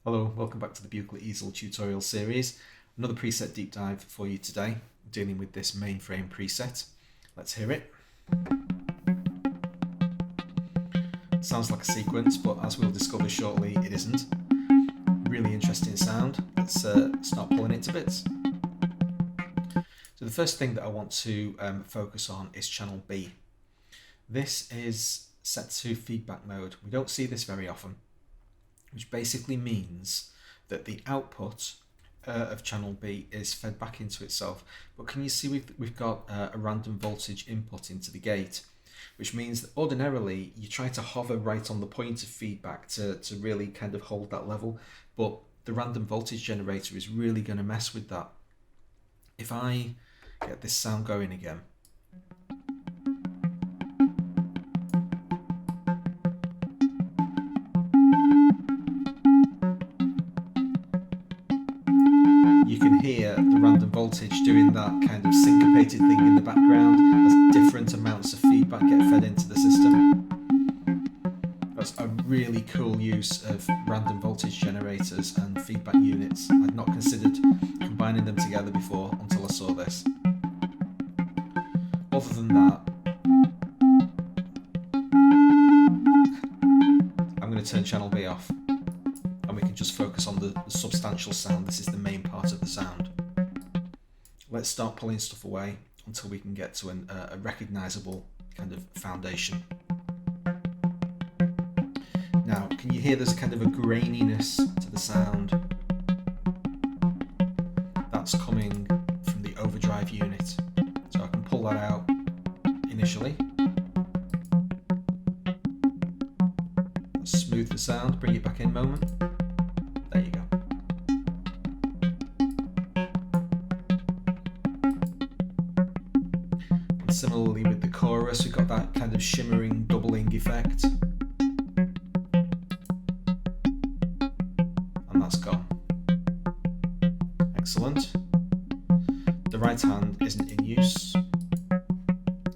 Hello, welcome back to the Buchla Easel tutorial series. Another preset deep dive for you today, dealing with this mainframe preset. Let's hear it. It sounds like a sequence, but as we'll discover shortly, it isn't. Really interesting sound. Let's start pulling it to bits. So the first thing that I want to focus on is channel B. This is set to feedback mode. We don't see this very often, which basically means that the output of channel B is fed back into itself. But can you see we've got a random voltage input into the gate, which means that ordinarily you try to hover right on the point of feedback to really kind of hold that level, but the random voltage generator is really going to mess with that. If I get this sound going again, you can hear the random voltage doing that kind of syncopated thing in the background as different amounts of feedback get fed into the system. That's a really cool use of random voltage generators and feedback units. I'd not considered combining them together before until I saw this. Other than that, I'm going to turn channel B off. And we can just focus on the substantial sound. This is the main part of the sound. Let's start pulling stuff away until we can get to a recognizable kind of foundation. Now, can you hear there's kind of a graininess to the sound? That's coming from the overdrive unit. So I can pull that out initially. Smooth the sound, bring it back in a moment. There you go. And similarly with the chorus, we've got that kind of shimmering doubling effect. And that's gone. Excellent. The right hand isn't in use.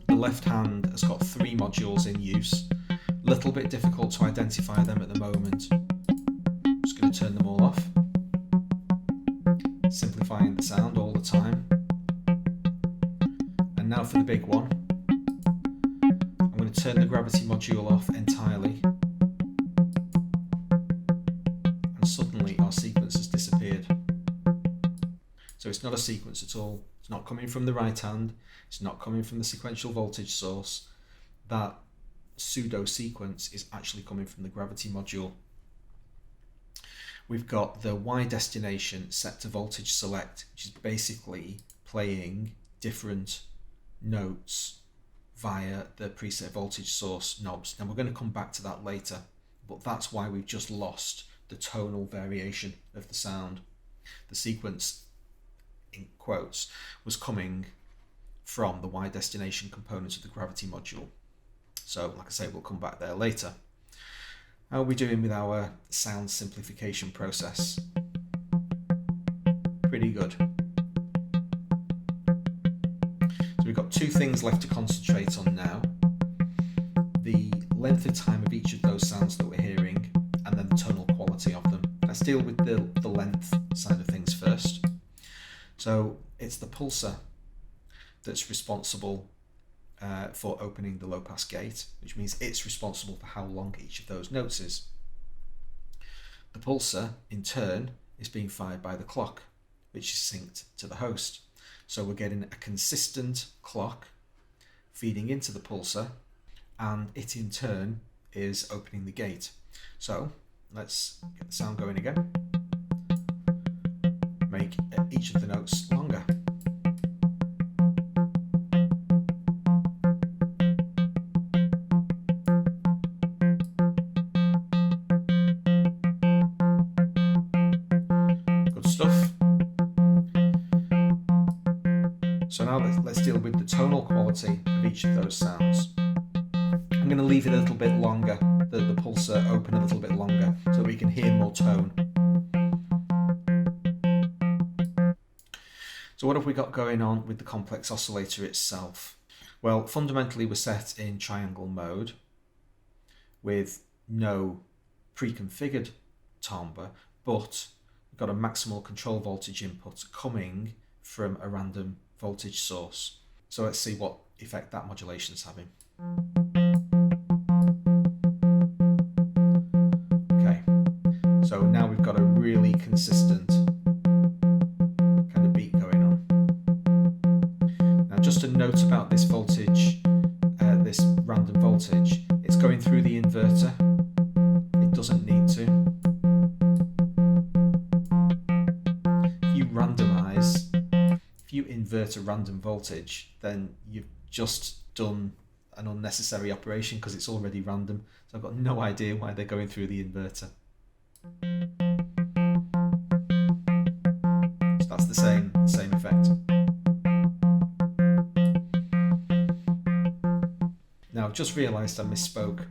The left hand has got 3 modules in use. Little bit difficult to identify them at the moment. Just going to turn them all off. Simplifying the sound all the time. And now for the big one. I'm going to turn the gravity module off entirely. And suddenly our sequence has disappeared. So it's not a sequence at all. It's not coming from the right hand. It's not coming from the sequential voltage source. That pseudo sequence is actually coming from the gravity module. We've got the Y destination set to voltage select, which is basically playing different notes via the preset voltage source knobs. Now we're going to come back to that later, but that's why we've just lost the tonal variation of the sound. The sequence, in quotes, was coming from the Y destination component of the gravity module. So, like I say, we'll come back there later. How are we doing with our sound simplification process? Pretty good. So we've got 2 things left to concentrate on now. The length of time of each of those sounds that we're hearing, and then the tonal quality of them. Let's deal with the length side of things first. So it's the pulsar that's responsible for opening the low pass gate, which means it's responsible for how long each of those notes is. The pulsar, in turn, is being fired by the clock, which is synced to the host. So we're getting a consistent clock feeding into the pulsar, and it in turn is opening the gate. So let's get the sound going again. Make each of the notes longer. So now let's deal with the tonal quality of each of those sounds. I'm going to leave it a little bit longer, the pulsar open a little bit longer, so we can hear more tone. So what have we got going on with the complex oscillator itself? Well, fundamentally we're set in triangle mode with no pre-configured timbre, but we've got a maximal control voltage input coming from a random voltage source. So let's see what effect that modulation is having. Okay, so now we've got a really consistent kind of beat going on. Now just a note about this voltage, this random voltage, it's going through the inverter. It doesn't need to. If you invert a random voltage, then you've just done an unnecessary operation because it's already random. So I've got no idea why they're going through the inverter. So that's the same effect. Now I've just realised I misspoke.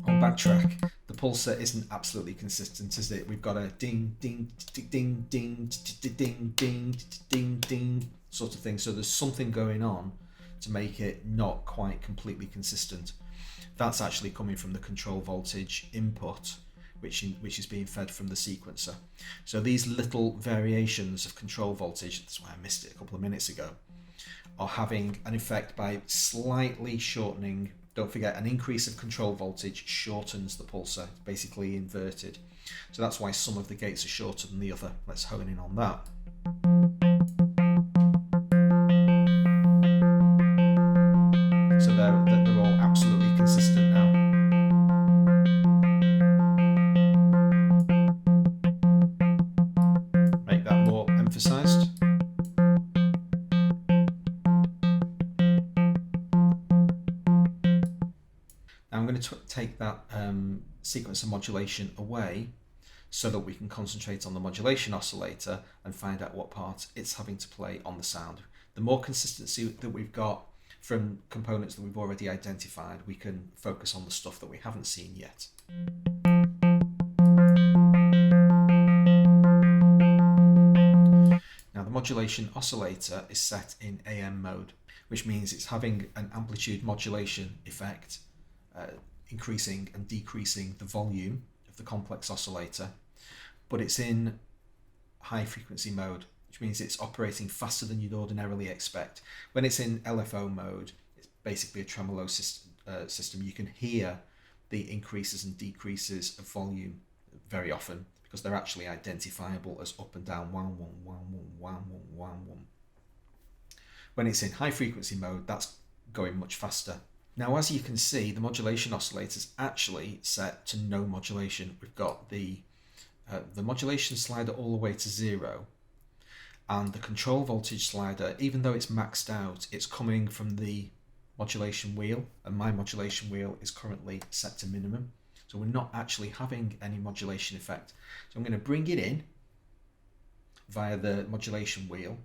On backtrack, the pulsar isn't absolutely consistent, is it? We've got a ding, ding, ding, ding, ding, ding, ding, ding, ding sort of thing. So there's something going on to make it not quite completely consistent. That's actually coming from the control voltage input, which is being fed from the sequencer. So these little variations of control voltage, that's why I missed it a couple of minutes ago, are having an effect by slightly shortening. Don't forget, an increase of control voltage shortens the pulsar. It's basically inverted. So that's why some of the gates are shorter than the other. Let's hone in on that. So they're all absolutely consistent now. Make that more emphasized. I'm going to take that sequencer modulation away so that we can concentrate on the modulation oscillator and find out what part it's having to play on the sound. The more consistency that we've got from components that we've already identified, we can focus on the stuff that we haven't seen yet. Now the modulation oscillator is set in AM mode, which means it's having an amplitude modulation effect, increasing and decreasing the volume of the complex oscillator, but it's in high frequency mode, which means it's operating faster than you'd ordinarily expect. When it's in LFO mode, it's basically a tremolo system. You can hear the increases and decreases of volume very often because they're actually identifiable as up and down, wah, wah, wah, wah, wah, wah, wah. When it's in high frequency mode, that's going much faster. Now, as you can see, the modulation oscillator is actually set to no modulation. We've got the modulation slider all the way to 0, and the control voltage slider, even though it's maxed out, it's coming from the modulation wheel, and my modulation wheel is currently set to minimum. So we're not actually having any modulation effect. So I'm going to bring it in via the modulation wheel,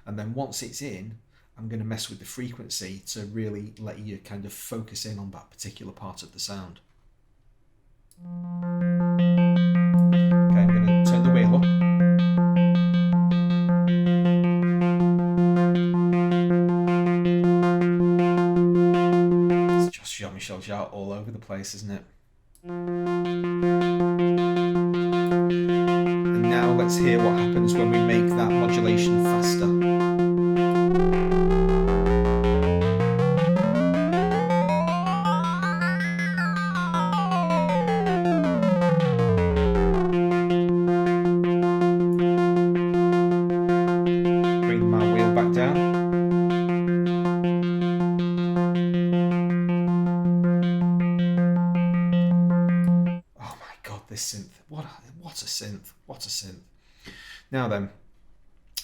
and then once it's in, I'm going to mess with the frequency to really let you kind of focus in on that particular part of the sound. Okay, I'm going to turn the wheel up. It's just Jean-Michel Jarre all over the place, isn't it? And now let's hear what happens when we make that modulation faster. This synth, what a synth, what a synth. Now then,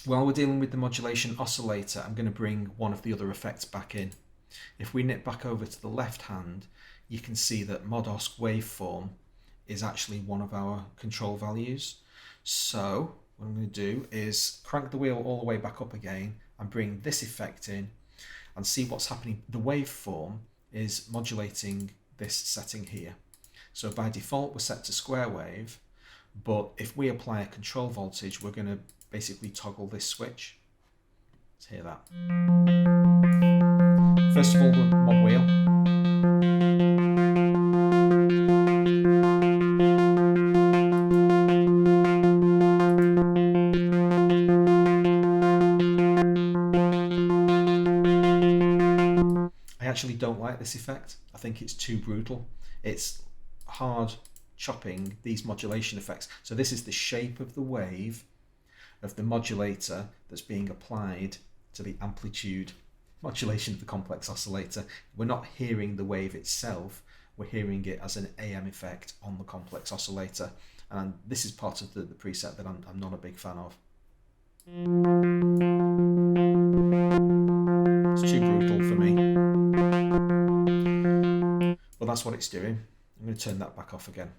while we're dealing with the modulation oscillator, I'm going to bring one of the other effects back in. If we nip back over to the left hand, you can see that mod-osc waveform is actually one of our control values. So what I'm going to do is crank the wheel all the way back up again and bring this effect in and see what's happening. The waveform is modulating this setting here. So by default, we're set to square wave, but if we apply a control voltage, we're going to basically toggle this switch. Let's hear that. First of all, the mod wheel. actually don't like this effect. I think it's too brutal. It's hard chopping these modulation effects. So this is the shape of the wave of the modulator that's being applied to the amplitude modulation of the complex oscillator. We're not hearing the wave itself, we're hearing it as an AM effect on the complex oscillator. And this is part of the preset that I'm not a big fan of. It's too brutal for me. Well, that's what it's doing. I'm going to turn that back off again.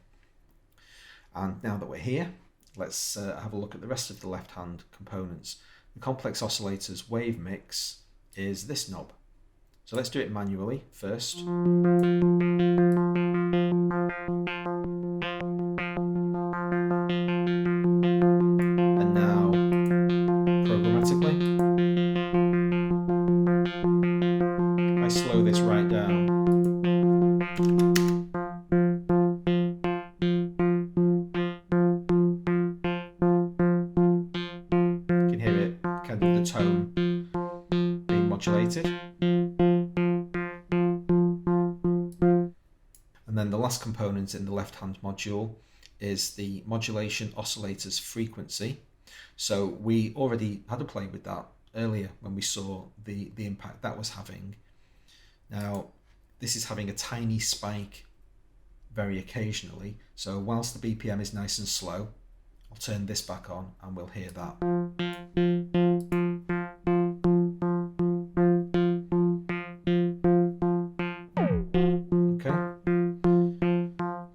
And now that we're here, let's have a look at the rest of the left-hand components. The complex oscillator's wave mix is this knob. So let's do it manually first. And now programmatically, I slow this right down. You can hear it, kind of the tone being modulated. And then the last component in the left-hand module is the modulation oscillator's frequency. So we already had a play with that earlier when we saw the impact that was having. Now, this is having a tiny spike very occasionally. So whilst the BPM is nice and slow, I'll turn this back on and we'll hear that.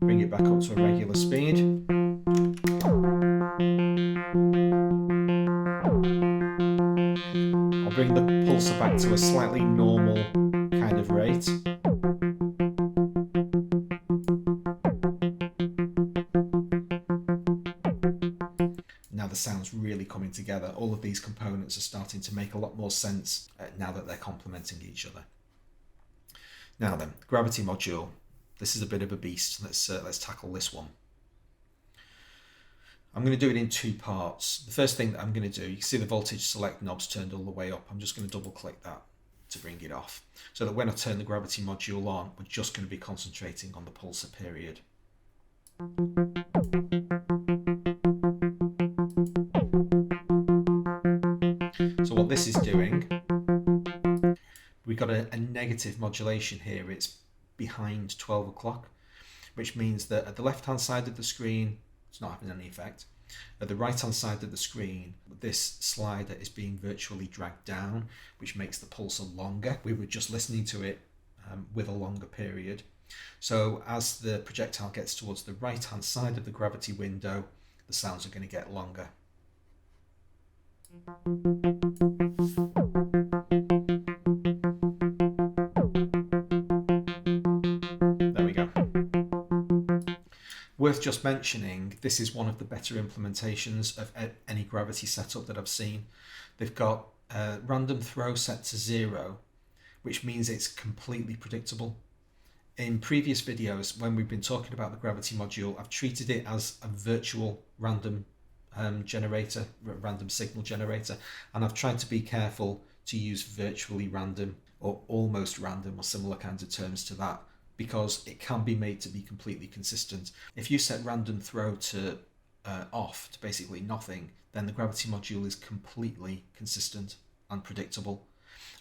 Bring it back up to a regular speed. I'll bring the pulsar back to a slightly normal kind of rate. Now the sound's really coming together. All of these components are starting to make a lot more sense now that they're complementing each other. Now then, gravity module. This is a bit of a beast. Let's tackle this one. I'm going to do it in two parts. The first thing that I'm going to do, you can see the voltage select knob's turned all the way up. I'm just going to double click that to bring it off, so that when I turn the gravity module on, we're just going to be concentrating on the pulsar period. So what this is doing, we've got a negative modulation here. It's behind 12 o'clock, which means that at the left hand side of the screen it's not having any effect. At the right hand side of the screen, this slider is being virtually dragged down, which makes the pulsar longer. We were just listening to it with a longer period. So as the projectile gets towards the right hand side of the gravity window, the sounds are going to get longer. Worth just mentioning, this is one of the better implementations of any gravity setup that I've seen. They've got random throw set to 0, which means it's completely predictable. In previous videos, when we've been talking about the gravity module, I've treated it as a virtual random generator, random signal generator, and I've tried to be careful to use virtually random or almost random or similar kinds of terms to that, because it can be made to be completely consistent. If you set random throw to off to basically nothing, then the gravity module is completely consistent and predictable.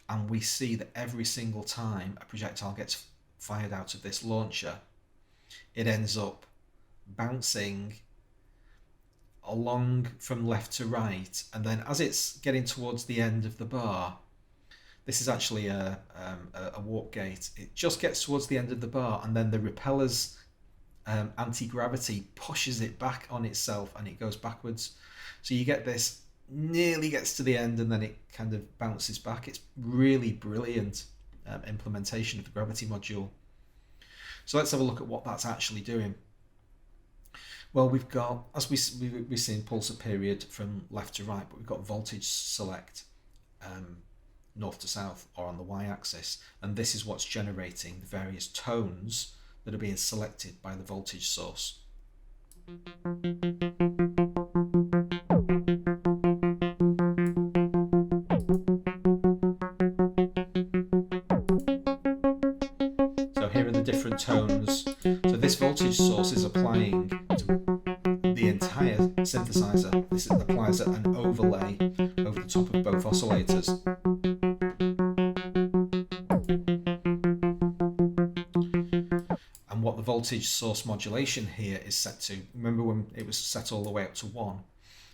And we see that every single time a projectile gets fired out of this launcher, it ends up bouncing along from left to right, and then as it's getting towards the end of the bar, this is actually a warp gate. It just gets towards the end of the bar, and then the repeller's anti-gravity pushes it back on itself and it goes backwards. So you get this, nearly gets to the end and then it kind of bounces back. It's really brilliant implementation of the gravity module. So let's have a look at what that's actually doing. Well, we've got, as we've seen, pulsar period from left to right, but we've got voltage select north to south or on the y-axis, and this is what's generating the various tones that are being selected by the voltage source. different tones. So this voltage source is applying to the entire synthesizer. This applies an overlay over the top of both oscillators. And what the voltage source modulation here is set to, remember when it was set all the way up to 1,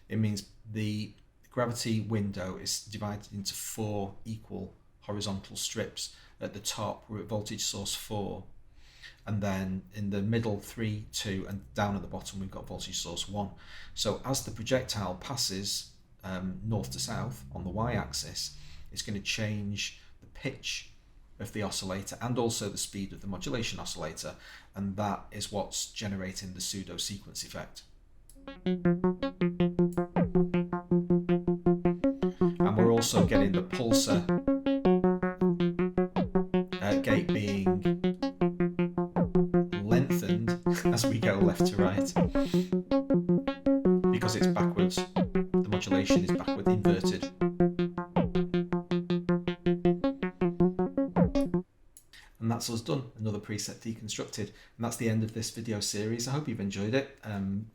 it means the gravity window is divided into 4 equal horizontal strips. At the top we're at voltage source 4, and then in the middle 3, 2, and down at the bottom we've got voltage source 1. So as the projectile passes north to south on the y-axis, it's going to change the pitch of the oscillator and also the speed of the modulation oscillator, and that is what's generating the pseudo sequence effect. And we're also getting the pulsar gate being lengthened as we go left to right, because it's backwards. The modulation is backward inverted. And that's us done, another preset deconstructed. And that's the end of this video series. I hope you've enjoyed it.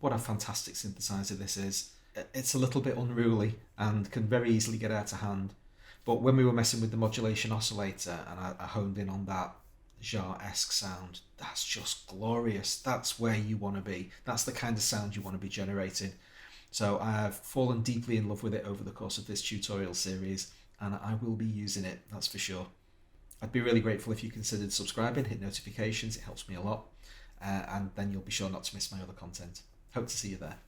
What a fantastic synthesizer this is. It's a little bit unruly and can very easily get out of hand. But when we were messing with the modulation oscillator and I honed in on that Jar-esque sound, that's just glorious. That's where you want to be. That's the kind of sound you want to be generating. So I've fallen deeply in love with it over the course of this tutorial series, and I will be using it, that's for sure. I'd be really grateful if you considered subscribing, hit notifications, it helps me a lot, and then you'll be sure not to miss my other content. Hope to see you there.